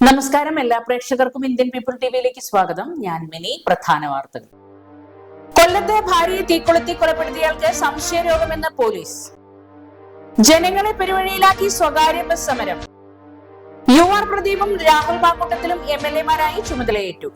നമസ്കാരം, എല്ലാ പ്രേക്ഷകർക്കും ഇന്ത്യൻ പീപ്പിൾ ടിവിയിലേക്ക് സ്വാഗതം. ഞാൻ മിനി. പ്രധാന വാർത്തകൾ. കൊല്ലത്തെ ഭാര്യയെ തീക്കൊളുത്തി കൊലപ്പെടുത്തിയയാൾക്ക് സംശയരോഗമെന്ന് പോലീസ്. ജനങ്ങളെ പെരുവഴിയിലാക്കി സ്വകാര്യ ബസ് സമരം. UR പ്രദീപും രാഹുൽ മാങ്കൂട്ടത്തിലും MLA-മാരായി ചുമതലയേറ്റു.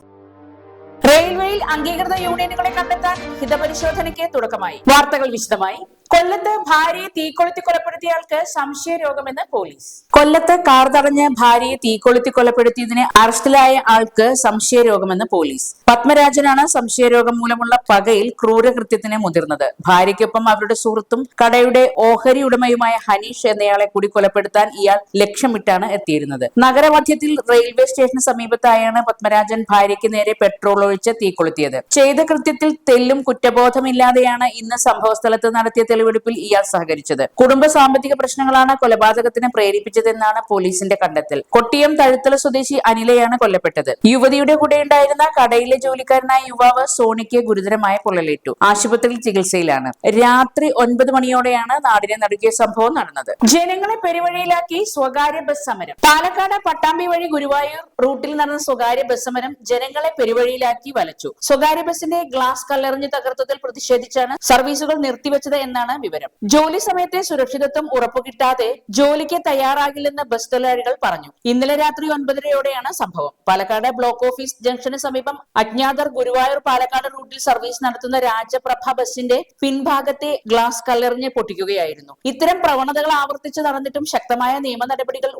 റെയിൽവേയിൽ അംഗീകൃത യൂണിയനുകളെ കണ്ടെത്താൻ ഹിതപരിശോധനയ്ക്ക് തുടക്കമായി. വാർത്തകൾ വിശദമായി. കൊല്ലത്ത് ഭാര്യയെ തീക്കൊളുത്തി കൊലപ്പെടുത്തിയയാൾക്ക് സംശയരോഗമെന്ന് പോലീസ്. കൊല്ലത്ത് കാർ തടഞ്ഞ് ഭാര്യയെ തീക്കൊളുത്തി കൊലപ്പെടുത്തിയതിന് അറസ്റ്റിലായ ആൾക്ക് സംശയരോഗമെന്ന് പോലീസ്. പത്മരാജനാണ് സംശയരോഗം മൂലമുള്ള പകയിൽ ക്രൂരകൃത്യത്തിന് മുതിർന്നത്. ഭാര്യയ്ക്കൊപ്പം അവരുടെ സുഹൃത്തും കടയുടെ ഓഹരി ഉടമയുമായ ഹനീഷ് എന്നയാളെ കൂടി കൊലപ്പെടുത്താൻ ഇയാൾ ലക്ഷ്യമിട്ടാണ് എത്തിയിരുന്നത്. നഗരമധ്യത്തിൽ റെയിൽവേ സ്റ്റേഷന് സമീപത്തായാണ് പത്മരാജൻ ഭാര്യയ്ക്ക് നേരെ പെട്രോൾ ഒഴിച്ച് തീകൊളുത്തിയത്. ചെയ്ത കൃത്യത്തിൽ തെല്ലും കുറ്റബോധമില്ലാതെയാണ് ഇന്ന് സംഭവസ്ഥലത്ത് നടത്തിയ തെളിവെടുപ്പിൽ ഇയാൾ സഹകരിച്ചത്. കുടുംബ സാമ്പത്തിക പ്രശ്നങ്ങളാണ് കൊലപാതകത്തിന് പ്രേരിപ്പിച്ചതെന്നാണ് പോലീസിന്റെ കണ്ടെത്തൽ. കൊട്ടിയം തഴുത്തല സ്വദേശി അനിലയാണ് കൊല്ലപ്പെട്ടത്. യുവതിയുടെ കൂടെയുണ്ടായിരുന്ന കടയിലെ ജോലിക്കാരനായ യുവാവ് സോണിക്ക് ഗുരുതരമായ പൊള്ളലേറ്റു. ആശുപത്രിയിൽ ചികിത്സയിലാണ്. രാത്രി 9 മണിയോടെയാണ് നാടിനെ നടുക്കിയ സംഭവം നടന്നത്. ജനങ്ങളെ പെരുവഴിയിലാക്കി സ്വകാര്യ ബസ് സമരം. പാലക്കാട് പട്ടാമ്പി വഴി ഗുരുവായൂർ റൂട്ടിൽ നടന്ന സ്വകാര്യ ബസ് സമരം ജനങ്ങളെ പെരുവഴിയിലാക്കി വലച്ചു. സ്വകാര്യ ബസിന്റെ ഗ്ലാസ് കല്ലെറിഞ്ഞ് തകർത്തതിൽ പ്രതിഷേധിച്ചാണ് സർവീസുകൾ നിർത്തിവെച്ചത് എന്നാണ് വിവരം. ജോലി സമയത്തെ സുരക്ഷിതത്വം ഉറപ്പുകിട്ടാതെ ജോലിക്ക് തയ്യാറാകില്ലെന്ന് ബസ് തൊഴിലാളികൾ പറഞ്ഞു. ഇന്നലെ രാത്രി 9:30യോടെയാണ് സംഭവം. പാലക്കാട് ബ്ലോക്ക് ഓഫീസ് ജംഗ്ഷന് സമീപം അജ്ഞാതർ ഗുരുവായൂർ പാലക്കാട് റൂട്ടിൽ സർവീസ് നടത്തുന്ന രാജപ്രഭ ബസിന്റെ പിൻഭാഗത്തെ ഗ്ലാസ് കല്ലെറിഞ്ഞ് പൊട്ടിക്കുകയായിരുന്നു. ഇത്തരം പ്രവണതകൾ ആവർത്തിച്ച് നടന്നിട്ടും ശക്തമായ നിയമ നടപടികൾ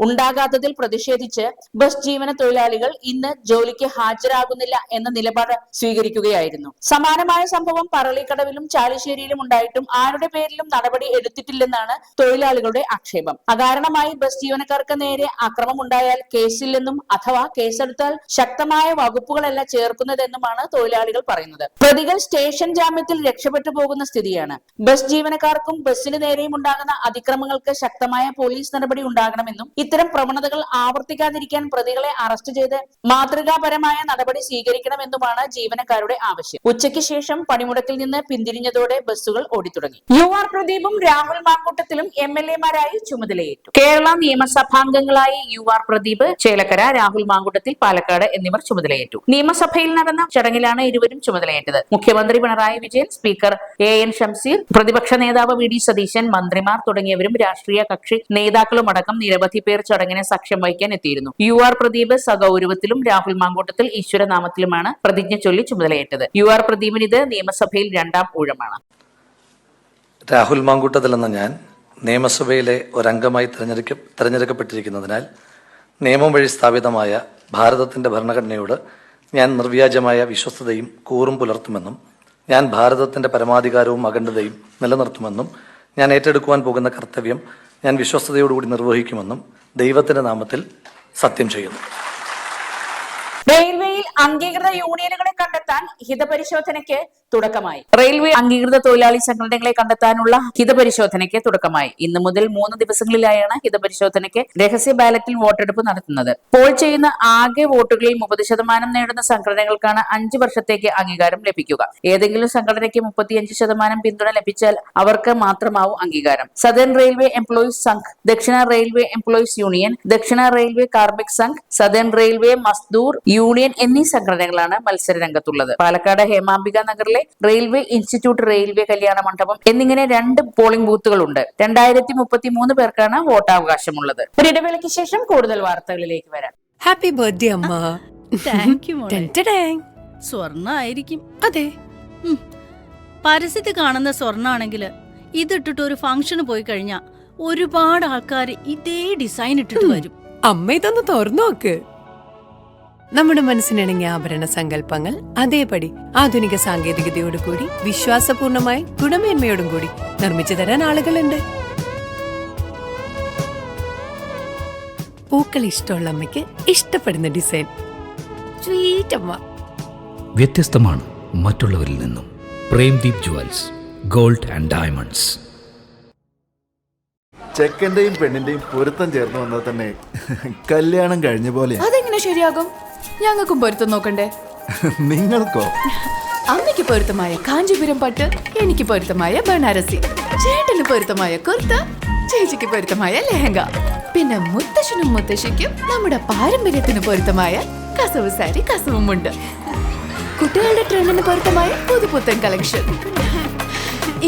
ഉണ്ടാകാത്തതിൽ പ്രതിഷേധിച്ച് ബസ് ജീവന തൊഴിലാളികൾ ഇന്ന് ജോലിക്ക് ഹാജരാകുന്നില്ല എന്ന നിലപാട് സ്വീകരിക്കുകയായിരുന്നു. സമാനമായ സംഭവം പറളിക്കടവിലും ചാലിശ്ശേരിയിലും ഉണ്ടായിട്ടും ആരുടെ പേരിലും നടപടി എടുത്തിട്ടില്ലെന്നാണ് തൊഴിലാളികളുടെ ആക്ഷേപം. അകാരണമായി ബസ് ജീവനക്കാർക്ക് നേരെ അക്രമം ഉണ്ടായാൽ കേസില്ലെന്നും അഥവാ കേസെടുത്താൽ ശക്തമായ വകുപ്പുകളല്ല ചേർക്കുന്നതെന്നുമാണ് തൊഴിലാളികൾ പറയുന്നത്. പ്രതികൾ സ്റ്റേഷൻ ജാമ്യത്തിൽ രക്ഷപ്പെട്ടു പോകുന്ന സ്ഥിതിയാണ്. ബസ് ജീവനക്കാർക്കും ബസിന് നേരെയും ഉണ്ടാകുന്ന അതിക്രമങ്ങൾക്ക് ശക്തമായ പോലീസ് നടപടി ഉണ്ടാകണമെന്നും ഇത്തരം പ്രവണതകൾ ആവർത്തിക്കാതിരിക്കാൻ പ്രതികളെ അറസ്റ്റ് ചെയ്ത് മാതൃകാപരമായ നടപടി സ്വീകരിക്കണമെന്നുമാണ് ജീവനക്കാരുടെ ആവശ്യം. ഉച്ചയ്ക്ക് ശേഷം പണിമുടക്കിൽ നിന്ന് പിന്തിരിഞ്ഞതോടെ ബസ്സുകൾ ഓടിത്തുടങ്ങി. UR പ്രദീപും രാഹുൽ മാങ്കൂട്ടത്തിലും MLA-മാരായി ചുമതലയേറ്റു. കേരള നിയമസഭാംഗങ്ങളായി UR പ്രദീപ് ചേലക്കര, രാഹുൽ മാങ്കൂട്ടത്തിൽ പാലക്കാട് എന്നിവർ ചുമതലയേറ്റു. നിയമസഭയിൽ നടന്ന ചടങ്ങിലാണ് ഇരുവരും ചുമതലയേറ്റത്. മുഖ്യമന്ത്രി പിണറായി വിജയൻ, സ്പീക്കർ AN ഷംസീർ, പ്രതിപക്ഷ നേതാവ് VD സതീശൻ, മന്ത്രിമാർ തുടങ്ങിയവരും രാഷ്ട്രീയ കക്ഷി നേതാക്കളുമടക്കം നിരവധി പേർ ചടങ്ങിന് സാക്ഷ്യം വഹിക്കാൻ എത്തിയിരുന്നു. UR പ്രദീപ് സഗൗരവത്തിലും രാഹുൽ മാങ്കൂട്ടത്തിൽ ഈശ്വരനാമത്തിലുമാണ് പ്രതിജ്ഞ ചൊല്ലി ചുമതലയേറ്റത്. UR പ്രദീപിന് ഇത് നിയമസഭയിൽ 2ാം ഊഴമാണ്. രാഹുൽ മാങ്കൂട്ടത്തിൽ എന്ന ഞാൻ നിയമസഭയിലെ ഒരംഗമായി തെരഞ്ഞെടുക്കപ്പെട്ടിരിക്കുന്നതിനാൽ നിയമം വഴി സ്ഥാപിതമായ ഭാരതത്തിൻ്റെ ഭരണഘടനയോട് ഞാൻ നിർവ്യാജമായ വിശ്വസ്തതയും കൂറും പുലർത്തുമെന്നും ഞാൻ ഭാരതത്തിൻ്റെ പരമാധികാരവും അഖണ്ഡതയും നിലനിർത്തുമെന്നും ഞാൻ ഏറ്റെടുക്കുവാൻ പോകുന്ന കർത്തവ്യം ഞാൻ വിശ്വസ്തയോടുകൂടി നിർവഹിക്കുമെന്നും ദൈവത്തിൻ്റെ നാമത്തിൽ സത്യം ചെയ്യുന്നു. റെയിൽവേയിൽ അംഗീകൃത യൂണിയനുകളെ കണ്ടെത്താൻ ഹിതപരിശോധനയ്ക്ക് തുടക്കമായി. റെയിൽവേ അംഗീകൃത തൊഴിലാളി സംഘടനകളെ കണ്ടെത്താനുള്ള ഹിതപരിശോധനയ്ക്ക് തുടക്കമായി. ഇന്നു മുതൽ 3 ദിവസങ്ങളിലായാണ് ഹിതപരിശോധനയ്ക്ക് രഹസ്യ ബാലറ്റിൽ വോട്ടെടുപ്പ് നടത്തുന്നത്. പോൾ ചെയ്യുന്ന ആകെ വോട്ടുകളിൽ 30% നേടുന്ന സംഘടനകൾക്കാണ് 5 വർഷത്തേക്ക് അംഗീകാരം ലഭിക്കുക. ഏതെങ്കിലും സംഘടനയ്ക്ക് 35% പിന്തുണ ലഭിച്ചാൽ അവർക്ക് മാത്രമാവും അംഗീകാരം. Southern railway employees Sangh, Dakshina railway employees union, Dakshina railway Karmik Sangh, southern railway Mazdoor union എന്നീ സംഘടനകളാണ് മത്സര രംഗത്തുള്ളത്. പാലക്കാട് ഹേമാംബിക നഗറിലെ റെയിൽവേ ഇൻസ്റ്റിറ്റ്യൂട്ട്, റെയിൽവേ കല്യാണ മണ്ഡപം എന്നിങ്ങനെ 2 പോളിംഗ് ബൂത്തുകളുണ്ട്. 2033 പേർക്കാണ് വോട്ടവകാശമുള്ളത്. ഒരു ഇടവേളയ്ക്ക് ശേഷം കൂടുതൽ വാർത്തകളിലേക്ക് വരാം. ഹാപ്പി ബർത്ത്ഡേ അമ്മ. താങ്ക് യു മോളെ. സ്വർണ്ണായിരിക്കും. അതെ, പരസ്യത്തിൽ കാണുന്ന സ്വർണ്ണാണെങ്കിൽ ഇതിട്ടിട്ട് ഒരു ഫംഗ്ഷന് പോയി കഴിഞ്ഞാ ഒരുപാട് ആൾക്കാർ ഇതേ ഡിസൈൻ ഇട്ടിട്ട് വരും. അമ്മ ഇതൊന്ന് തുറന്നു നോക്ക്. നമ്മുടെ മനസ്സിനിണങ്ങിയ ആഭരണ സങ്കല്പങ്ങൾ അതേപടി ആധുനിക സാങ്കേതികതയോടു കൂടി വിശ്വാസപൂർണമായി ഗുണമേന്മയോടും കൂടി നിർമ്മിച്ചു തരാൻ ആളുകളുണ്ട്. പൂക്കൾ ഇഷ്ടമുള്ള അമ്മയ്ക്ക് ഇഷ്ടപ്പെടുന്ന ഡിസൈൻ. സ്വീറ്റ് അമ്മ. വ്യത്യസ്തമാണ് മറ്റുള്ളവരിൽ നിന്നും. Premdeep jewels, gold and diamonds. ചെക്കന്റെയും പെണ്ണിന്റെയും പൊരുത്തം ചേർന്ന് വന്നാൽ തന്നെ കല്യാണം കഴിഞ്ഞ പോലെ. അതെങ്ങനെ ശരിയാകും? ഞങ്ങൾക്കും പൊരുത്തം നോക്കണ്ടേ? നിങ്ങൾക്കോ? അമ്മ അമ്മയ്ക്ക് പൊരുത്തമായ കാഞ്ചീപുരം പട്ട്, എനിക്ക് പൊരുത്തമായ ബനാറസി, ചേട്ടന് പൊരുത്തമായ കുർത്ത, ചേച്ചിക്ക് പൊരുത്തമായ ലെഹങ്ക, പിന്നെ മുത്തശ്ശനും മുത്തശ്ശിക്കും നമ്മുടെ പാരമ്പര്യത്തിന് പൊരുത്തമായ കസവ് സാരി, കസവുമുണ്ട്. കുട്ടികളുടെ ട്രെൻഡിന് പൊരുത്തമായ പുതുപുത്തൻ കളക്ഷൻ.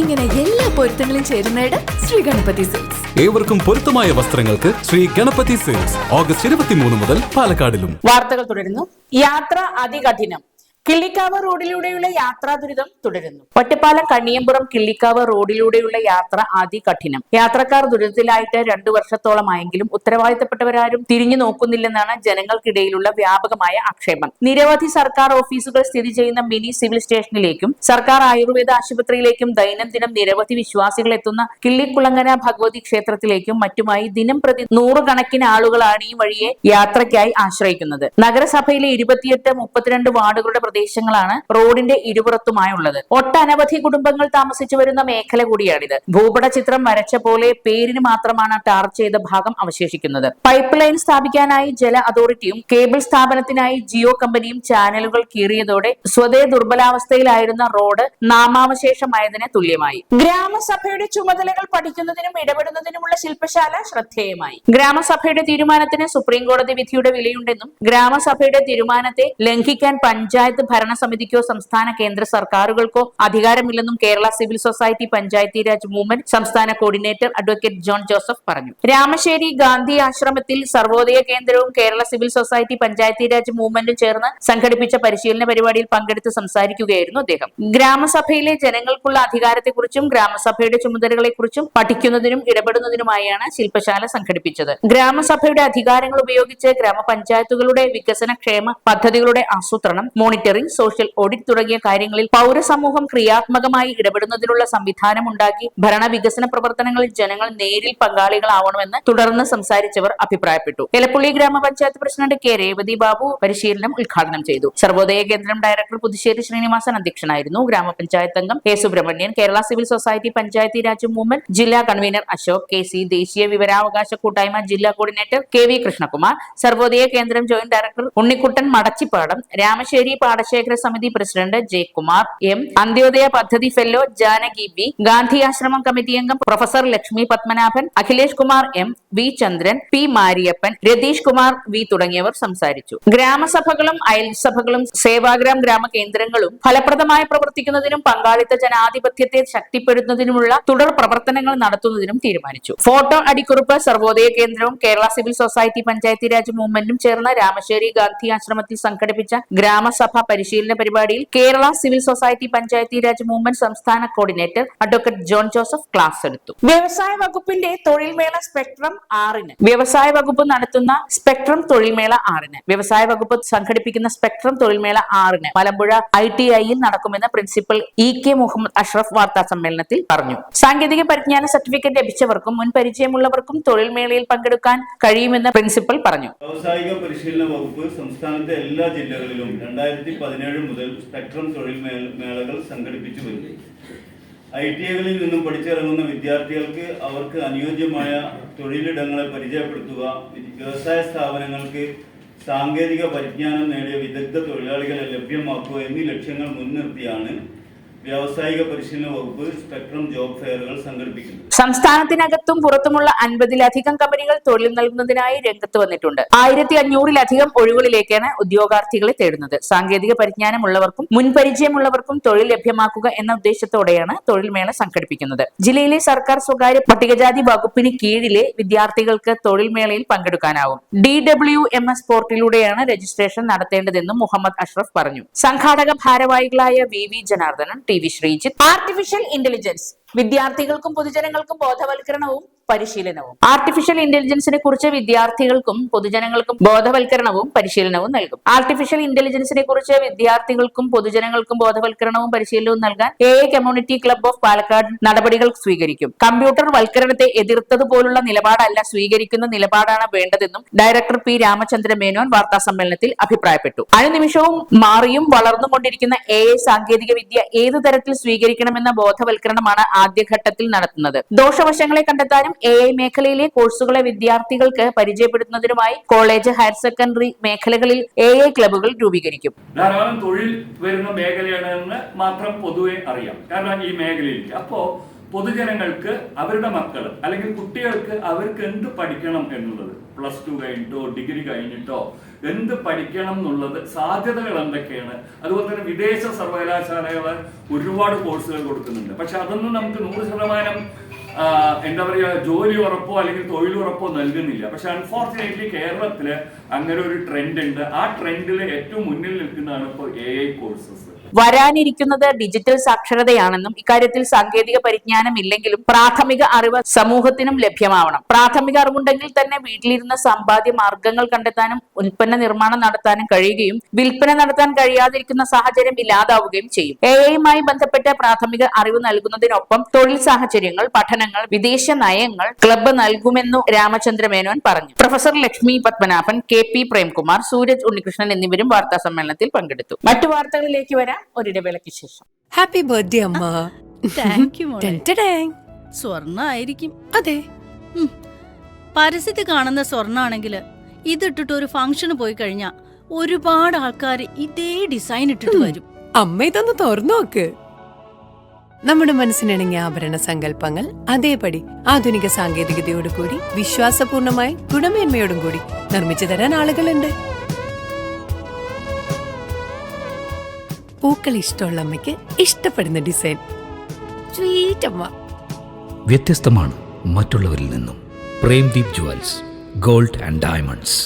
ഇങ്ങനെ എല്ലാ പൊരുത്തങ്ങളും ചേരുന്നയിടം ശ്രീ ഗണപതി സിൽക്സ്. ഏവർക്കും പൊരുത്തമായ വസ്ത്രങ്ങൾക്ക് ശ്രീ ഗണപതി സിൽക്സ്. ഓഗസ്റ്റ് 23 മുതൽ പാലക്കാടിലും. വാർത്തകൾ തുടരുന്നു. യാത്ര അതികഠിനം. കിള്ളിക്കാവ് റോഡിലൂടെയുള്ള യാത്രാ ദുരിതം തുടരുന്നു. ഒറ്റപ്പാലം കണ്ണിയമ്പുറം കിള്ളിക്കാവ് റോഡിലൂടെയുള്ള യാത്ര അതികഠിനം. യാത്രക്കാർ ദുരിതത്തിലായിട്ട് 2 വർഷത്തോളമായെങ്കിലും ഉത്തരവാദിത്തപ്പെട്ടവരാരും തിരിഞ്ഞു നോക്കുന്നില്ലെന്നാണ് ജനങ്ങൾക്കിടയിലുള്ള വ്യാപകമായ ആക്ഷേപം. നിരവധി സർക്കാർ ഓഫീസുകൾ സ്ഥിതി ചെയ്യുന്ന മിനി സിവിൽ സ്റ്റേഷനിലേക്കും സർക്കാർ ആയുർവേദ ആശുപത്രിയിലേക്കും ദൈനംദിനം നിരവധി വിശ്വാസികൾ എത്തുന്ന കിള്ളിക്കുളങ്ങര ഭഗവതി ക്ഷേത്രത്തിലേക്കും മറ്റുമായി ദിനം പ്രതി 100 കണക്കിന് ആളുകളാണ് ഈ വഴിയെ യാത്രയ്ക്കായി ആശ്രയിക്കുന്നത്. നഗരസഭയിലെ 28, 32 വാർഡുകളുടെ പ്രദേശങ്ങളാണ് റോഡിന്റെ ഇരുപുറത്തുമായുള്ളത്. ഒട്ടനവധി കുടുംബങ്ങൾ താമസിച്ചു വരുന്ന മേഖല കൂടിയാണിത്. ഭൂപട ചിത്രം വരച്ച പോലെ പേരിന് മാത്രമാണ് ടാർ ചെയ്ത ഭാഗം അവശേഷിക്കുന്നത്. പൈപ്പ് ലൈൻ സ്ഥാപിക്കാനായി ജല അതോറിറ്റിയും കേബിൾ സ്ഥാപനത്തിനായി ജിയോ കമ്പനിയും ചാനലുകൾ കീറിയതോടെ സ്വതേ ദുർബലാവസ്ഥയിലായിരുന്ന റോഡ് നാമാവശേഷമായതിന് തുല്യമായി. ഗ്രാമസഭയുടെ ചുമതലകൾ പഠിക്കുന്നതിനും ഇടപെടുന്നതിനുമുള്ള ശില്പശാല ശ്രദ്ധേയമായി. ഗ്രാമസഭയുടെ തീരുമാനത്തിന് സുപ്രീം കോടതി വിധിയുടെ വിലയുണ്ടെന്നും ഗ്രാമസഭയുടെ തീരുമാനത്തെ ലംഘിക്കാൻ പഞ്ചായത്ത് ഭരണസമിതിക്കോ സംസ്ഥാന കേന്ദ്ര സർക്കാരുകൾക്കോ അധികാരമില്ലെന്നും Kerala civil society panchayati raj movement സംസ്ഥാന കോർഡിനേറ്റർ അഡ്വക്കേറ്റ് ജോൺ ജോസഫ് പറഞ്ഞു. രാമശ്ശേരി ഗാന്ധി ആശ്രമത്തിൽ സർവോദയ കേന്ദ്രവും കേരള സിവിൽ സൊസൈറ്റി പഞ്ചായത്തി രാജ് മൂവ്മെന്റും ചേർന്ന് സംഘടിപ്പിച്ച പരിശീലന പരിപാടിയിൽ പങ്കെടുത്ത് സംസാരിക്കുകയായിരുന്നു അദ്ദേഹം. ഗ്രാമസഭയിലെ ജനങ്ങൾക്കുള്ള അധികാരത്തെക്കുറിച്ചും ഗ്രാമസഭയുടെ ചുമതലകളെക്കുറിച്ചും പഠിക്കുന്നതിനും ഇടപെടുന്നതിനുമായാണ് ശില്പശാല സംഘടിപ്പിച്ചത്. ഗ്രാമസഭയുടെ അധികാരങ്ങൾ ഉപയോഗിച്ച് ഗ്രാമപഞ്ചായത്തുകളുടെ വികസന ക്ഷേമ പദ്ധതികളുടെ ആസൂത്രണം, മോണിറ്ററിംഗ്, സോഷ്യൽ ഓഡിറ്റ് തുടങ്ങിയ കാര്യങ്ങളിൽ പൗരസമൂഹം ക്രിയാത്മകമായി ഇടപെടുന്നതിനുള്ള സംവിധാനം ഉണ്ടാക്കി ഭരണവികസന പ്രവർത്തനങ്ങളിൽ ജനങ്ങൾ നേരിൽ പങ്കാളികളാവണമെന്ന് തുടർന്ന് സംസാരിച്ചവർ അഭിപ്രായപ്പെട്ടു. എലപ്പുള്ളി ഗ്രാമപഞ്ചായത്ത് പ്രസിഡന്റ് കെ രേവതി ബാബു പരിശീലനം ഉദ്ഘാടനം ചെയ്തു. സർവോദയ കേന്ദ്രം ഡയറക്ടർ പുതുശ്ശേരി ശ്രീനിവാസൻ അധ്യക്ഷനായിരുന്നു. ഗ്രാമപഞ്ചായത്ത് അംഗം K Subramanian, Kerala civil society panchayati raj movement ജില്ലാ കൺവീനർ അശോക് കെ സി, ദേശീയ വിവരാവകാശ കൂട്ടായ്മ ജില്ലാ coordinator K V Krishnakumar, Sarvodaya കേന്ദ്രം ജോയിന്റ് ഡയറക്ടർ ഉണ്ണിക്കുട്ടൻ മടച്ചിപ്പാടം, രാമശ്ശേരി പാടശേഖര സമിതി പ്രസിഡന്റ് ജയകുമാർ എം, അന്ത്യോദയ പദ്ധതി ഫെല്ലോ ജാനകി ബി, ഗാന്ധി ആശ്രമം കമ്മിറ്റി അംഗം professor Lakshmi Padmanabhan, Akhilesh Kumar M, V Chandran, P Mariappan, Ratheesh Kumar V തുടങ്ങിയവർ സംസാരിച്ചു. ഗ്രാമസഭകളും അയൽസഭകളും സേവാഗ്രാം ഗ്രാമ കേന്ദ്രങ്ങളും ഫലപ്രദമായി പ്രവർത്തിക്കുന്നതിനും പങ്കാളിത്ത ജനാധിപത്യത്തെ ശക്തിപ്പെടുത്തുന്നതിനുമുള്ള തുടർ പ്രവർത്തനങ്ങൾ നടത്തുന്നതിനും തീരുമാനിച്ചു. ഫോട്ടോ അടിക്കുറിപ്പ് സർവോദയ കേന്ദ്രവും കേരള സിവിൽ സൊസൈറ്റി പഞ്ചായത്തി രാജ് മൂവ്മെന്റും ചേർന്ന് രാമശ്ശേരി ഗാന്ധി ആശ്രമത്തിൽ സംഘടിപ്പിച്ച ഗ്രാമസഭ പരിശീലന പരിപാടിയിൽ Kerala civil society panchayati raj movement സംസ്ഥാന coordinator advocate John Joseph class എടുത്തു. വ്യവസായ വകുപ്പിന്റെ തൊഴിൽമേള സ്പെക്ട്രം 6-ന്. വ്യവസായ വകുപ്പ് നടത്തുന്ന സ്പെക്ട്രം തൊഴിൽമേള 6-ന്. വ്യവസായ വകുപ്പ് സംഘടിപ്പിക്കുന്ന സ്പെക്ട്രം തൊഴിൽമേള 6-ന് മലമ്പുഴ ITIയിൽ നടക്കുമെന്ന് പ്രിൻസിപ്പൽ EK മുഹമ്മദ് അഷ്റഫ് വാർത്താ സമ്മേളനത്തിൽ പറഞ്ഞു. സാങ്കേതിക പരിജ്ഞാന സർട്ടിഫിക്കറ്റ് ലഭിച്ചവർക്കും മുൻ പരിചയമുള്ളവർക്കും തൊഴിൽമേളയിൽ പങ്കെടുക്കാൻ കഴിയുമെന്ന് പ്രിൻസിപ്പൽ പറഞ്ഞു. വ്യാവസായിക പരിശീലന വകുപ്പ് സംസ്ഥാനത്തെ എല്ലാ ജില്ലകളിലും 2017 മുതൽ സ്പെക്ട്രം തൊഴിൽ മേളകൾ സംഘടിപ്പിച്ചു വരുന്നു. ITIകളിൽ നിന്നും പഠിച്ചിറങ്ങുന്ന വിദ്യാർത്ഥികൾക്ക് അവർക്ക് അനുയോജ്യമായ തൊഴിലിടങ്ങളെ പരിചയപ്പെടുത്തുക, വ്യവസായ സ്ഥാപനങ്ങൾക്ക് സാങ്കേതിക പരിജ്ഞാനം നേടിയ വിദഗ്ധ തൊഴിലാളികളെ ലഭ്യമാക്കുക എന്നീ ലക്ഷ്യങ്ങൾ മുൻനിർത്തിയാണ് വ്യാവസായിക പരിശീലന വകുപ്പ് സ്പെക്ട്രം ജോബ് ഫെയറുകൾ സംഘടിപ്പിക്കുന്നു. സംസ്ഥാനത്തിനകത്തും പുറത്തുമുള്ള 50-ലധികം കമ്പനികൾ തൊഴിൽ നൽകുന്നതിനായി രംഗത്ത് വന്നിട്ടുണ്ട്. 1500-ലധികം ഒഴിവുകളിലേക്കാണ് ഉദ്യോഗാർത്ഥികളെ തേടുന്നത്. സാങ്കേതിക പരിജ്ഞാനമുള്ളവർക്കും മുൻപരിചയമുള്ളവർക്കും തൊഴിൽ ലഭ്യമാക്കുക എന്ന ഉദ്ദേശത്തോടെയാണ് തൊഴിൽമേള സംഘടിപ്പിക്കുന്നത്. ജില്ലയിലെ സർക്കാർ സ്വകാര്യ പട്ടികജാതി വകുപ്പിന് കീഴിലെ വിദ്യാർത്ഥികൾക്ക് തൊഴിൽമേളയിൽ പങ്കെടുക്കാനാവും. DWMS പോർട്ടലിലൂടെയാണ് രജിസ്ട്രേഷൻ നടത്തേണ്ടതെന്നും മുഹമ്മദ് അഷ്റഫ് പറഞ്ഞു. സംഘാടക ഭാരവാഹികളായ VV Janardhanan, TV Sreejith. Artificial intelligence വിദ്യാർത്ഥികൾക്കും പൊതുജനങ്ങൾക്കും ബോധവൽക്കരണവും പരിശീലനവും. ആർട്ടിഫിഷ്യൽ ഇന്റലിജൻസിനെ കുറിച്ച് വിദ്യാർത്ഥികൾക്കും പൊതുജനങ്ങൾക്കും ബോധവൽക്കരണവും പരിശീലനവും നൽകും. ആർട്ടിഫിഷ്യൽ ഇന്റലിജൻസിനെ കുറിച്ച് വിദ്യാർത്ഥികൾക്കും പൊതുജനങ്ങൾക്കും ബോധവൽക്കരണവും പരിശീലനവും നൽകാൻ AI community club of Palakkad നടപടികൾ സ്വീകരിക്കും. കമ്പ്യൂട്ടർ വൽക്കരണത്തെ എതിർത്തതുപോലുള്ള നിലപാടല്ല, സ്വീകരിക്കുന്ന നിലപാടാണ് വേണ്ടതെന്നും ഡയറക്ടർ P രാമചന്ദ്ര മേനോൻ വാർത്താ സമ്മേളനത്തിൽ അഭിപ്രായപ്പെട്ടു. അനുനിമിഷവും മാറിയും വളർന്നുകൊണ്ടിരിക്കുന്ന AI സാങ്കേതിക വിദ്യ ഏതു തരത്തിൽ സ്വീകരിക്കണമെന്ന ബോധവൽക്കരണമാണ് ആദ്യഘട്ടത്തിൽ നടത്തുന്നത്. ദോഷവശങ്ങളെ കണ്ടെത്താനും AI മേഖലയിലെ കോഴ്സുകളെ വിദ്യാർത്ഥികൾക്ക് പരിചയപ്പെടുത്തുന്നതിനുമായി കോളേജ്, ഹയർ സെക്കൻഡറി മേഖലകളിൽ AI ക്ലബ്ബുകൾ രൂപീകരിക്കും. ധാരാളം തൊഴിൽ വരുന്ന മേഖലയാണെന്ന് മാത്രം പൊതുവെ അറിയാം. കാരണം ഈ മേഖലയിലേക്ക് അപ്പോ പൊതുജനങ്ങൾക്ക് അവരുടെ മക്കൾ അല്ലെങ്കിൽ കുട്ടികൾക്ക് അവർക്ക് എന്ത് പഠിക്കണം എന്നുള്ളത്, +2 കഴിഞ്ഞിട്ടോ ഡിഗ്രി കഴിഞ്ഞിട്ടോ എന്ത് പഠിക്കണം എന്നുള്ളത് സാധ്യതകൾ എന്തൊക്കെയാണ്. അതുപോലെ തന്നെ വിദേശ സർവകലാശാലകൾ ഒരുപാട് കോഴ്സുകൾ കൊടുക്കുന്നുണ്ട്. പക്ഷെ അതൊന്നും നമുക്ക് 100% എന്താ പറയുക, ജോലി ഉറപ്പോ അല്ലെങ്കിൽ തൊഴിൽ ഉറപ്പോ നൽകുന്നില്ല. പക്ഷെ അൺഫോർച്ചുനേറ്റ്ലി കേരളത്തില് അങ്ങനെ ഒരു ട്രെൻഡ് ഉണ്ട്. ആ ട്രെൻഡിൽ ഏറ്റവും മുന്നിൽ നിൽക്കുന്നതാണ് ഇപ്പോൾ AI കോഴ്സസ്. വരാനിരിക്കുന്നത് ഡിജിറ്റൽ സാക്ഷരതയാണെന്നും ഇക്കാര്യത്തിൽ സാങ്കേതിക പരിജ്ഞാനം ഇല്ലെങ്കിലും പ്രാഥമിക അറിവ് സമൂഹത്തിനും ലഭ്യമാവണം. പ്രാഥമിക അറിവുണ്ടെങ്കിൽ തന്നെ വീട്ടിലിരുന്ന സമ്പാദ്യ മാർഗങ്ങൾ കണ്ടെത്താനും ഉൽപ്പന്ന നിർമ്മാണം നടത്താനും കഴിയുകയും വിൽപ്പന നടത്താൻ കഴിയാതിരിക്കുന്ന സാഹചര്യം ഇല്ലാതാവുകയും ചെയ്യും. AI-യുമായി ബന്ധപ്പെട്ട പ്രാഥമിക അറിവ് നൽകുന്നതിനൊപ്പം തൊഴിൽ സാഹചര്യങ്ങൾ, പഠനങ്ങൾ, വിദേശ നയങ്ങൾ ക്ലബ്ബ് നൽകുമെന്നു രാമചന്ദ്ര മേനോൻ പറഞ്ഞു. പ്രൊഫസർ ലക്ഷ്മി പത്മനാഭൻ, KP പ്രേംകുമാർ, സൂരജ് ഉണ്ണികൃഷ്ണൻ എന്നിവരും വാർത്താ സമ്മേളനത്തിൽ പങ്കെടുത്തു. മറ്റു വാർത്തകളിലേക്ക് വരാം ഒരിടവേളയ്ക്ക് ശേഷം. ഹാപ്പി ബർത്ത്ഡേ അമ്മ. താങ്ക് യു മോളെ. ടെൻറ്റഡേങ്. സ്വർണ്ണ ആയിരിക്കും. അതെ, പരസ്യത്തിൽ കാണുന്ന സ്വർണ്ണാണെങ്കിൽ ഇതിട്ടിട്ട് ഒരു ഫംഗ്ഷന് പോയി കഴിഞ്ഞാ ഒരുപാട് ആൾക്കാർ ഇതേ ഡിസൈൻ ഇട്ടിട്ട് വരും. അമ്മ ഇതൊന്ന് തുറന്നു നോക്ക്. നമ്മുടെ മനസ്സിനിണങ്ങിയ ആഭരണ സങ്കല്പങ്ങൾ അതേപടി ആധുനിക സാങ്കേതികതയോടു കൂടി വിശ്വാസപൂർണമായി ഗുണമേന്മയോടും കൂടി നിർമ്മിച്ചു തരാൻ ആളുകളുണ്ട്. പൂക്കൾ ഇഷ്ടമുള്ള അമ്മയ്ക്ക് ഇഷ്ടപ്പെടുന്ന ഡിസൈൻ. സ്വീറ്റ് അമ്മ. വ്യത്യസ്തമാണ് മറ്റുള്ളവരിൽ നിന്നും. Premdeep jewels, gold and diamonds.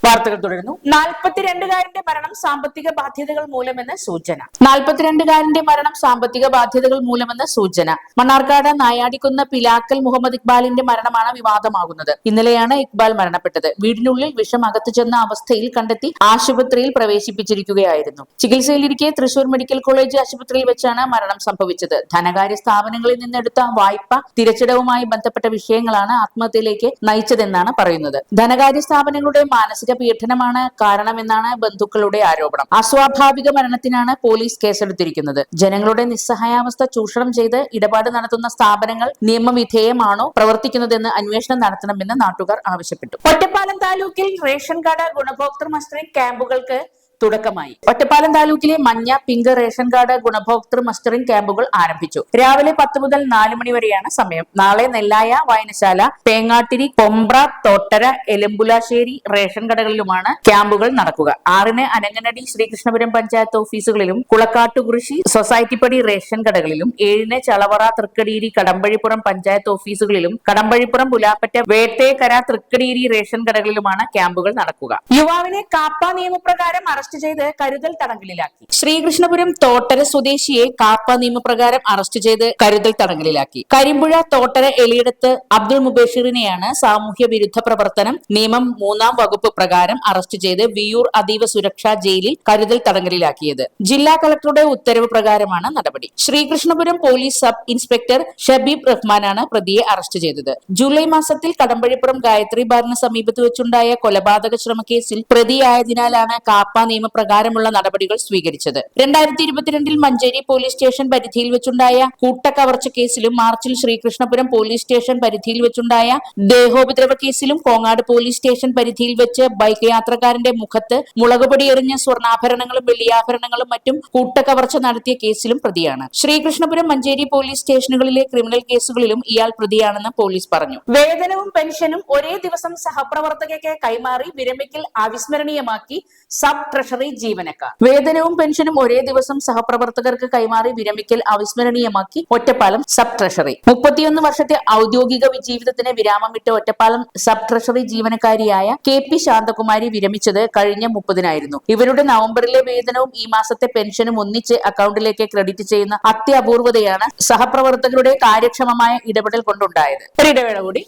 വാർത്തകൾ തുടരുന്നു. 42-കാരന്റെ മരണം സാമ്പത്തിക ബാധ്യതകൾ മൂലമെന്ന് സൂചന. 42-കാരന്റെ മരണം സാമ്പത്തിക ബാധ്യതകൾ മൂലമെന്ന് സൂചന. മണ്ണാർക്കാട് നായാടിക്കുന്ന് പിലാക്കൽ മുഹമ്മദ് ഇക്ബാലിന്റെ മരണമാണ് വിവാദമാകുന്നത്. ഇന്നലെയാണ് ഇക്ബാൽ മരണപ്പെട്ടത്. വീടിനുള്ളിൽ വിഷം അകത്തു ചെന്ന അവസ്ഥയിൽ കണ്ടെത്തി ആശുപത്രിയിൽ പ്രവേശിപ്പിച്ചിരിക്കുകയായിരുന്നു. ചികിത്സയിലിരിക്കെ തൃശൂർ മെഡിക്കൽ കോളേജ് ആശുപത്രിയിൽ വെച്ചാണ് മരണം സംഭവിച്ചത്. ധനകാര്യ സ്ഥാപനങ്ങളിൽ നിന്നെടുത്ത വായ്പ തിരിച്ചടവുമായി ബന്ധപ്പെട്ട വിഷയങ്ങളാണ് ആത്മഹത്യയിലേക്ക് നയിച്ചതെന്നാണ് പറയുന്നത്. ധനകാര്യ സ്ഥാപനങ്ങളുടെ മാനസിക പീഡനമാണ് കാരണമെന്നാണ് ബന്ധുക്കളുടെ ആരോപണം. അസ്വാഭാവിക മരണത്തിനാണ് പോലീസ് കേസെടുത്തിരിക്കുന്നത്. ജനങ്ങളുടെ നിസ്സഹായാവസ്ഥ ചൂഷണം ചെയ്ത് ഇടപാട് നടത്തുന്ന സ്ഥാപനങ്ങൾ നിയമവിധേയമാണോ പ്രവർത്തിക്കുന്നതെന്ന് അന്വേഷണം നടത്തണമെന്ന് നാട്ടുകാർ ആവശ്യപ്പെട്ടു. ഒറ്റപ്പാലം താലൂക്കിൽ റേഷൻ കാർഡ് ഗുണഭോക്തൃ മസ്റ്ററിംഗ് ക്യാമ്പുകൾക്ക് തുടക്കമായി. ഒറ്റപ്പാലം താലൂക്കിലെ മഞ്ഞ, പിങ്ക് റേഷൻ കാർഡ് ഗുണഭോക്തൃ മസ്റ്ററിംഗ് ക്യാമ്പുകൾ ആരംഭിച്ചു. രാവിലെ 10 മുതൽ 4 മണി വരെയാണ് സമയം. നാളെ നെല്ലായ, വായനശാല, തേങ്ങാട്ടിരി, കൊമ്പ്ര, തോട്ടര, എലമ്പുലാശ്ശേരി റേഷൻ കടകളിലുമാണ് ക്യാമ്പുകൾ നടക്കുക. 6-ന് അനങ്ങനടി ശ്രീകൃഷ്ണപുരം പഞ്ചായത്ത് ഓഫീസുകളിലും കുളക്കാട്ടുകുറിശി സൊസൈറ്റിപ്പടി റേഷൻ കടകളിലും 7-ന് ചളവറ, തൃക്കടീരി, കടമ്പഴിപ്പുറം പഞ്ചായത്ത് ഓഫീസുകളിലും കടമ്പഴിപ്പുറം, പുലാപ്പറ്റ, വേട്ടേക്കര, തൃക്കടീരി റേഷൻ കടകളിലുമാണ് ക്യാമ്പുകൾ നടക്കുക. യുവാവിനെ കാപ്പ നിയമപ്രകാരം അറസ്റ്റ് ചെയ്ത് കരുതൽ തടങ്കലിലാക്കി. ശ്രീകൃഷ്ണപുരം തോട്ടര സ്വദേശിയെ കാപ്പ നിയമപ്രകാരം അറസ്റ്റ് ചെയ്ത് കരുതൽ തടങ്കലിലാക്കി. കരിമ്പുഴ തോട്ടര എളിയടത്ത് അബ്ദുൾ മുബേഷിറിനെയാണ് സാമൂഹ്യ വിരുദ്ധ പ്രവർത്തനം നിയമം 3-ാം വകുപ്പ് പ്രകാരം അറസ്റ്റ് ചെയ്ത് വിയൂർ അതീവ സുരക്ഷാ ജയിലിൽ കരുതൽ തടങ്കലിലാക്കിയത്. ജില്ലാ കളക്ടറുടെ ഉത്തരവ് പ്രകാരമാണ് നടപടി. Sreekrishnapuram police sub inspector Shabeeb റഹ്മാനാണ് പ്രതിയെ അറസ്റ്റ് ചെയ്തത്. ജൂലൈ മാസത്തിൽ കടമ്പഴിപ്പുറം ഗായത്രി ബാറിന് സമീപത്ത് വെച്ചുണ്ടായ കൊലപാതക ശ്രമക്കേസിൽ പ്രതിയായതിനാലാണ് കാപ്പ നിയമപ്രകാരമുള്ള നടപടികൾ സ്വീകരിച്ചത്. 2022 മഞ്ചേരി പോലീസ് സ്റ്റേഷൻ പരിധിയിൽ വെച്ചുണ്ടായ കൂട്ടക്കവർച്ച കേസിലും മാർച്ചിൽ ശ്രീകൃഷ്ണപുരം പോലീസ് സ്റ്റേഷൻ പരിധിയിൽ വെച്ചുണ്ടായ ദേഹോപദ്രവ കേസിലും കോങ്ങാട് പോലീസ് സ്റ്റേഷൻ പരിധിയിൽ വെച്ച് ബൈക്ക് യാത്രക്കാരന്റെ മുഖത്ത് മുളകുപൊടി എറിഞ്ഞ സ്വർണ്ണാഭരണങ്ങളും വെള്ളിയാഭരണങ്ങളും മറ്റും കൂട്ടക്കവർച്ച നടത്തിയ കേസിലും പ്രതിയാണ്. ശ്രീകൃഷ്ണപുരം, മഞ്ചേരി പോലീസ് സ്റ്റേഷനുകളിലെ ക്രിമിനൽ കേസുകളിലും ഇയാൾ പ്രതിയാണെന്ന് പോലീസ് പറഞ്ഞു. വേതനവും പെൻഷനും ഒരേ ദിവസം സഹപ്രവർത്തകയ്ക്ക് കൈമാറി വിരമിക്കൽ അവിസ്മരണീയമാക്കി സബ് ട്രഷറി ജീവനക്കാർ. വേതനവും പെൻഷനും ഒരേ ദിവസം സഹപ്രവർത്തകർക്ക് കൈമാറി വിരമിക്കൽ അവിസ്മരണീയമാക്കി ഒറ്റപ്പാലം സബ് ട്രഷറി. 31 വർഷത്തെ ഔദ്യോഗിക ജീവിതത്തിന് വിരാമമിട്ട് ഒറ്റപ്പാലം സബ് ട്രഷറി ജീവനക്കാരിയായ KP ശാന്തകുമാരി വിരമിച്ചത് കഴിഞ്ഞ 30-നായിരുന്നു. ഇവരുടെ നവംബറിലെ വേതനവും ഈ മാസത്തെ പെൻഷനും ഒന്നിച്ച് അക്കൗണ്ടിലേക്ക് ക്രെഡിറ്റ് ചെയ്യുന്ന അത്യപൂർവതയാണ് സഹപ്രവർത്തകരുടെ കാര്യക്ഷമമായ ഇടപെടൽ കൊണ്ടുണ്ടായത്. ഒരിടവേള കൂടി.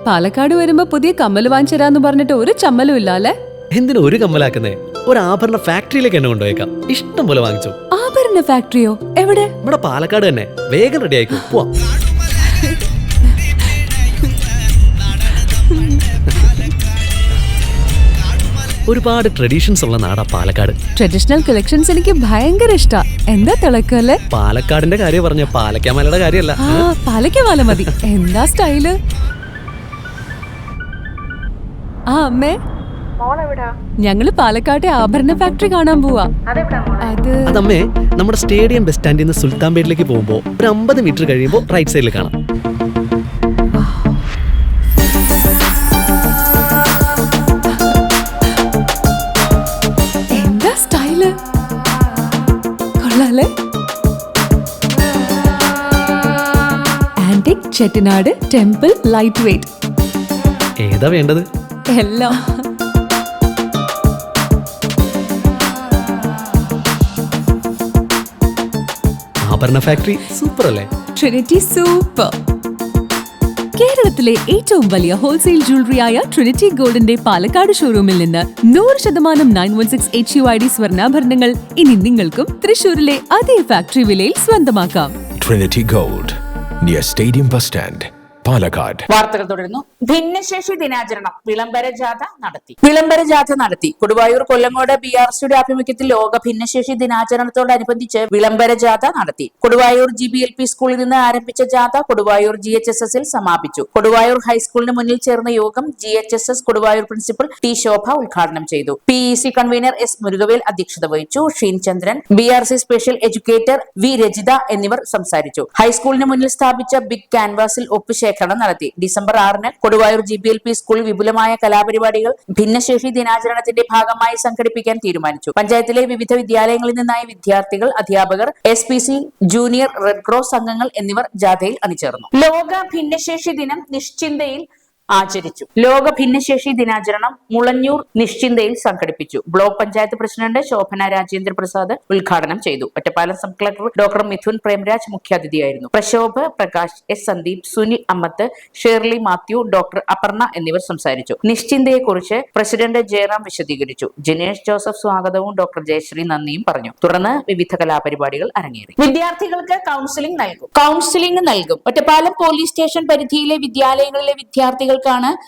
പാലക്കാട് വരുമ്പോ പുതിയ കമ്മൽ വാങ്ങിച്ചരാന്ന് പറഞ്ഞിട്ട് ഒരു ചമ്മലും ഇല്ല അല്ലേ? എന്തിനാ ഒരു കമ്മലാക്കുന്നേ? ഒരു ആഭരണ ഫാക്ടറിയിലേക്ക് എന്നെ കൊണ്ടുപോയേക്കാം. ഇഷ്ടം പോലെ വാങ്ങിച്ചോ. ആഭരണ ഫാക്ടറിയോ? എവിടെ? ഇവിടെ പാലക്കാട് തന്നെ. വേഗം റെഡി ആയിക്കോ, പോവാം. ഒരുപാട് ട്രഡീഷൻസ് ഉള്ള നാടാ പാലക്കാട്. ട്രഡീഷണൽ കളക്ഷൻസ് എനിക്ക് ഭയങ്കര ഇഷ്ടാ. എന്താ തിളക്കല്ലേ? പാലക്കാടിന്റെ കാര്യം പറഞ്ഞ പാലക്കാമലയുടെ കാര്യമല്ല. പാലക്കാമല മതി. എന്താ സ്റ്റൈല്? അമ്മേ, ഞങ്ങള് പാലക്കാട്ടെ ആഭരണ ഫാക്ടറി കാണാൻ പോവാ. അതമ്മേ, നമ്മുടെ സ്റ്റേഡിയം ബസ് സ്റ്റാൻഡിൽ നിന്ന് സുൽത്താൻപേട്ടിലേക്ക് പോകുമ്പോ ഒരു 50 മീറ്റർ കഴിയുമ്പോൾ റൈറ്റ് സൈഡിൽ കാണാം. എന്താ സ്റ്റൈല്? കൊള്ളാലേ? Antique Chettinad temple light weight. ഏതാ വേണ്ടത്? എല്ലാം. ആഭരണ ഫാക്ടറി സൂപ്പർ അല്ലേ? Trinity super. കേരളത്തിലെ ഏറ്റവും വലിയ ഹോൾസെയിൽ ജ്വല്ലറിയായ ട്രിനിറ്റി ഗോൾഡിന്റെ പാലക്കാട് ഷോറൂമിൽ നിന്ന് 100% 916 HUID സ്വർണ്ണാഭരണങ്ങൾ ഇനി നിങ്ങൾക്കും തൃശൂരിലെ അതേ ഫാക്ടറി വിലയിൽ സ്വന്തമാക്കാം. Trinity gold, near stadium bus stand, Palakkad. വാർത്തകൾ തുടരുന്നു. ഭിന്നശേഷി ദിനാചരണം വിളംബര ജാഥ നടത്തി. കൊടുവായൂർ കൊല്ലങ്കോട് BRCയുടെ ആഭിമുഖ്യത്തിൽ ലോക ഭിന്നശേഷി ദിനാചരണത്തോടനുബന്ധിച്ച് വിളംബര ജാഥ നടത്തി. കൊടുവായൂർ GBLP സ്കൂളിൽ നിന്ന് ആരംഭിച്ച ജാഥ കൊടുവായൂർ GHSSൽ സമാപിച്ചു. കൊടുവായൂർ ഹൈസ്കൂളിന് മുന്നിൽ ചേർന്ന യോഗം GHSS കൊടുവായൂർ പ്രിൻസിപ്പൽ T ശോഭ ഉദ്ഘാടനം ചെയ്തു. PEC കൺവീനർ S മുരുകവേൽ അധ്യക്ഷത വഹിച്ചു. ഷീൻ ചന്ദ്രൻ, BRC special educator V Rajitha എന്നിവർ സംസാരിച്ചു. ഹൈസ്കൂളിന് മുന്നിൽ സ്ഥാപിച്ച ബിഗ് ക്യാൻവാസിൽ ഒപ്പുശേഖരണം നടത്തി. ഡിസംബർ 6-ന് കൊടുവായൂർ GBLP സ്കൂളിൽ വിപുലമായ കലാപരിപാടികൾ ഭിന്നശേഷി ദിനാചരണത്തിന്റെ ഭാഗമായി സംഘടിപ്പിക്കാൻ തീരുമാനിച്ചു. പഞ്ചായത്തിലെ വിവിധ വിദ്യാലയങ്ങളിൽ നിന്നായി വിദ്യാർത്ഥികൾ, അധ്യാപകർ, SPC, ജൂനിയർ റെഡ് ക്രോസ് അംഗങ്ങൾ എന്നിവർ ജാഥയിൽ അണിചേർന്നു. ലോക ഭിന്നശേഷി ദിനം നിശ്ചിന്തയിൽ ആചരിച്ചു. ലോക ഭിന്നശേഷി ദിനാചരണം മുളഞ്ഞൂർ നിശ്ചിന്തയിൽ സംഘടിപ്പിച്ചു. ബ്ലോക്ക് പഞ്ചായത്ത് പ്രസിഡന്റ് ശോഭന രാജേന്ദ്ര പ്രസാദ് ഉദ്ഘാടനം ചെയ്തു. Ottapalam sub collector doctor Mithun Premraj മുഖ്യാതിഥിയായിരുന്നു. Prashobh Prakash, S Sandeep, Sunil Ammath, Shirley Mathew, doctor Aparna എന്നിവർ സംസാരിച്ചു. നിശ്ചിന്തയെക്കുറിച്ച് പ്രസിഡന്റ് ജയറാം വിശദീകരിച്ചു. ജിനേഷ് ജോസഫ് സ്വാഗതവും ഡോക്ടർ ജയശ്രീ നന്ദിയും പറഞ്ഞു. തുടർന്ന് വിവിധ കലാപരിപാടികൾ അരങ്ങേറി. വിദ്യാർത്ഥികൾക്ക് കൗൺസിലിംഗ് നൽകും. ഒറ്റപ്പാലം പോലീസ് സ്റ്റേഷൻ പരിധിയിലെ വിദ്യാലയങ്ങളിലെ വിദ്യാർത്ഥികൾ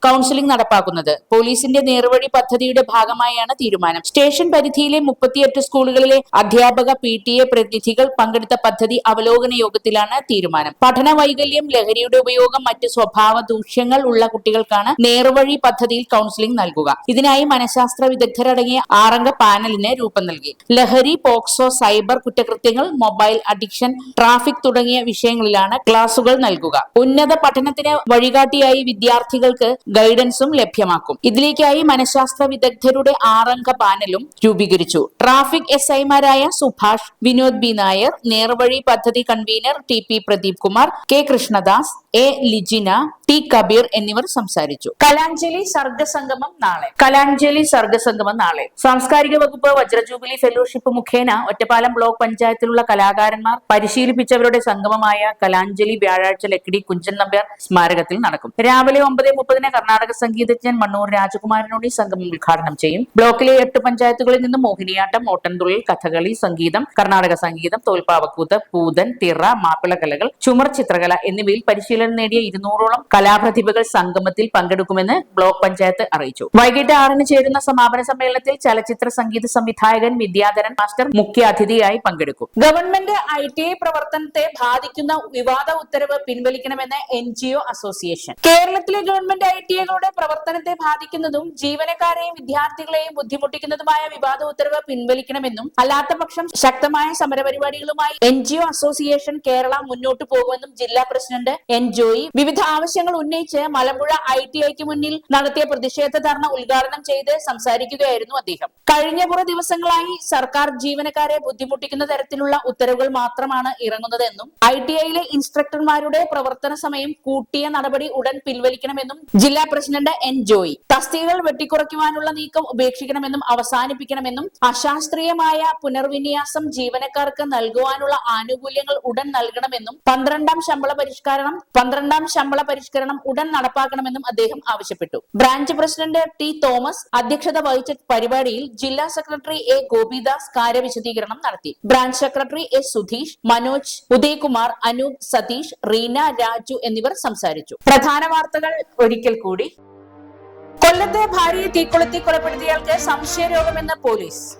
കൗൺസിലിംഗ് നടപ്പാക്കുന്നത്. പോലീസിന്റെ നേർവഴി പദ്ധതിയുടെ ഭാഗമായാണ് തീരുമാനം. സ്റ്റേഷൻ പരിധിയിലെ 38 സ്കൂളുകളിലെ അധ്യാപക PTA പ്രതിനിധികൾ പങ്കെടുത്ത പദ്ധതി അവലോകന യോഗത്തിലാണ് തീരുമാനം. പഠന വൈകല്യം, ലഹരിയുടെ ഉപയോഗം, മറ്റ് സ്വഭാവ ദൂഷ്യങ്ങൾ ഉള്ള കുട്ടികൾക്കാണ് നേർവഴി പദ്ധതിയിൽ കൗൺസിലിംഗ് നൽകുക. ഇതിനായി മനഃശാസ്ത്ര വിദഗ്ധരടങ്ങിയ 6-അംഗ പാനലിന് രൂപം നൽകി. ലഹരി, പോക്സോ, സൈബർ കുറ്റകൃത്യങ്ങൾ, മൊബൈൽ അഡിക്ഷൻ, ട്രാഫിക് തുടങ്ങിയ വിഷയങ്ങളിലാണ് ക്ലാസുകൾ നൽകുക. ഉന്നത പഠനത്തിന് വഴികാട്ടിയായി വിദ്യാർത്ഥികൾക്ക് ഗൈഡൻസും ലഭ്യമാക്കും. ഇതിലേക്കായി മനഃശാസ്ത്ര വിദഗ്ധരുടെ 6-അംഗ പാനലും രൂപീകരിച്ചു. ട്രാഫിക് SIമാരായ സുഭാഷ്, വിനോദ് B നായർ, നേർവഴി പദ്ധതി convener TP Pradeep Kumar, K Krishnadas, A Lijina, T Kabeer എന്നിവർ സംസാരിച്ചു. കലാഞ്ജലി സർഗസംഗമം നാളെ. സാംസ്കാരിക വകുപ്പ് വജ്രജൂബിലി ഫെലോഷിപ്പ് മുഖേന ഒറ്റപ്പാലം ബ്ലോക്ക് പഞ്ചായത്തിലുള്ള കലാകാരന്മാർ പരിശീലിപ്പിച്ചവരുടെ സംഗമമായ കലാഞ്ജലി വ്യാഴാഴ്ച ലക്കിടി കുഞ്ചൻ നമ്പ്യാർ സ്മാരകത്തിൽ നടക്കും. രാവിലെ 9:30 കർണാടക സംഗീതജ്ഞൻ മണ്ണൂർ രാജകുമാരനോടി സംഗമം ഉദ്ഘാടനം ചെയ്യും. ബ്ലോക്കിലെ 8 പഞ്ചായത്തുകളിൽ നിന്ന് മോഹിനിയാട്ടം, ഓട്ടൻതുള്ളൽ, കഥകളി, സംഗീതം, കർണാടക സംഗീതം, തോൽപ്പാവക്കൂത്ത്, പൂതൻ, തിറ, മാപ്പിള കലകൾ, ചുമർ ചിത്രകല എന്നിവയിൽ പരിശീലനം നേടിയ 200ഓളം കലാപ്രതിഭകൾ സംഗമത്തിൽ പങ്കെടുക്കുമെന്ന് ബ്ലോക്ക് പഞ്ചായത്ത് അറിയിച്ചു. വൈകിട്ട് 6-ന് ചേരുന്ന സമാപന സമ്മേളനത്തിൽ ചലച്ചിത്ര സംഗീത സംവിധായകൻ വിദ്യാധരൻ മാസ്റ്റർ മുഖ്യ അതിഥിയായി പങ്കെടുക്കും. ഗവൺമെന്റ് ITI പ്രവർത്തനത്തെ ബാധിക്കുന്ന വിവാദ ഉത്തരവ് പിൻവലിക്കണമെന്ന് NGO അസോസിയേഷൻ. കേരളത്തിലെ ഗവൺമെന്റ് ITIകളുടെ പ്രവർത്തനത്തെ ബാധിക്കുന്നതും ജീവനക്കാരെയും വിദ്യാർത്ഥികളെയും ബുദ്ധിമുട്ടിക്കുന്നതുമായ വിവാദ ഉത്തരവ് പിൻവലിക്കണമെന്നും അല്ലാത്തപക്ഷം ശക്തമായ സമരപരിപാടികളുമായി NGO അസോസിയേഷൻ കേരള മുന്നോട്ടു പോകുമെന്നും ജില്ലാ പ്രസിഡന്റ് N ജോയി വിവിധ ആവശ്യങ്ങൾ ഉന്നയിച്ച് മലമ്പുഴ ITIക്ക് മുന്നിൽ നടത്തിയ പ്രതിഷേധ ധർണ ഉദ്ഘാടനം ചെയ്ത് സംസാരിക്കുകയായിരുന്നു അദ്ദേഹം. കഴിഞ്ഞ കുറെ ദിവസങ്ങളായി സർക്കാർ ജീവനക്കാരെ ബുദ്ധിമുട്ടിക്കുന്ന തരത്തിലുള്ള ഉത്തരവുകൾ മാത്രമാണ് ഇറങ്ങുന്നതെന്നും ITIയിലെ ഇൻസ്ട്രക്ടർമാരുടെ പ്രവർത്തന സമയം കൂട്ടിയ നടപടി ഉടൻ പിൻവലിക്കണമെന്നും ജില്ലാ പ്രസിഡന്റ് N ജോയി. തസ്തികകൾ വെട്ടിക്കുറയ്ക്കുവാനുള്ള നീക്കം ഉപേക്ഷിക്കണമെന്നും അവസാനിപ്പിക്കണമെന്നും അശാസ്ത്രീയമായ പുനർവിന്യാസം ജീവനക്കാർക്ക് നൽകുവാനുള്ള ആനുകൂല്യങ്ങൾ ഉടൻ നൽകണമെന്നും 12ാം ശമ്പള പരിഷ്കരണം ഉടൻ നടപ്പാക്കണമെന്നും അദ്ദേഹം ആവശ്യപ്പെട്ടു. ബ്രാഞ്ച് പ്രസിഡന്റ് T തോമസ് അധ്യക്ഷത വഹിച്ച പരിപാടിയിൽ ജില്ലാ സെക്രട്ടറി A ഗോപിദാസ് കാര്യവിശദീകരണം നടത്തി. Branch secretary S Sudheesh, Manoj, Udayakumar, Anoop, Satheesh, Reena, Raju എന്നിവർ സംസാരിച്ചു. പ്രധാന വാർത്തകൾ ഒരിക്കൽ കൂടി. കൊല്ലത്തെ ഭാര്യയെ തീക്കൊളുത്തി കൊലപ്പെടുത്തിയയാൾക്ക് സംശയരോഗമെന്ന് പോലീസ്.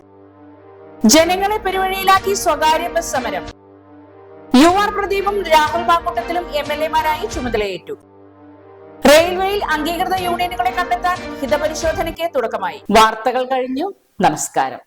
ജനങ്ങളെ പെരുവഴിയിലാക്കി സ്വകാര്യ ബസ് സമരം. UR പ്രദീപും രാഹുൽ മാങ്കൂട്ടത്തിലും MLA-മാരായി ചുമതലയേറ്റു. റെയിൽവേയിൽ അംഗീകൃത യൂണിയനുകളെ കണ്ടെത്താൻ ഹിതപരിശോധനയ്ക്ക് തുടക്കമായി. വാർത്തകൾ കഴിഞ്ഞു. നമസ്കാരം.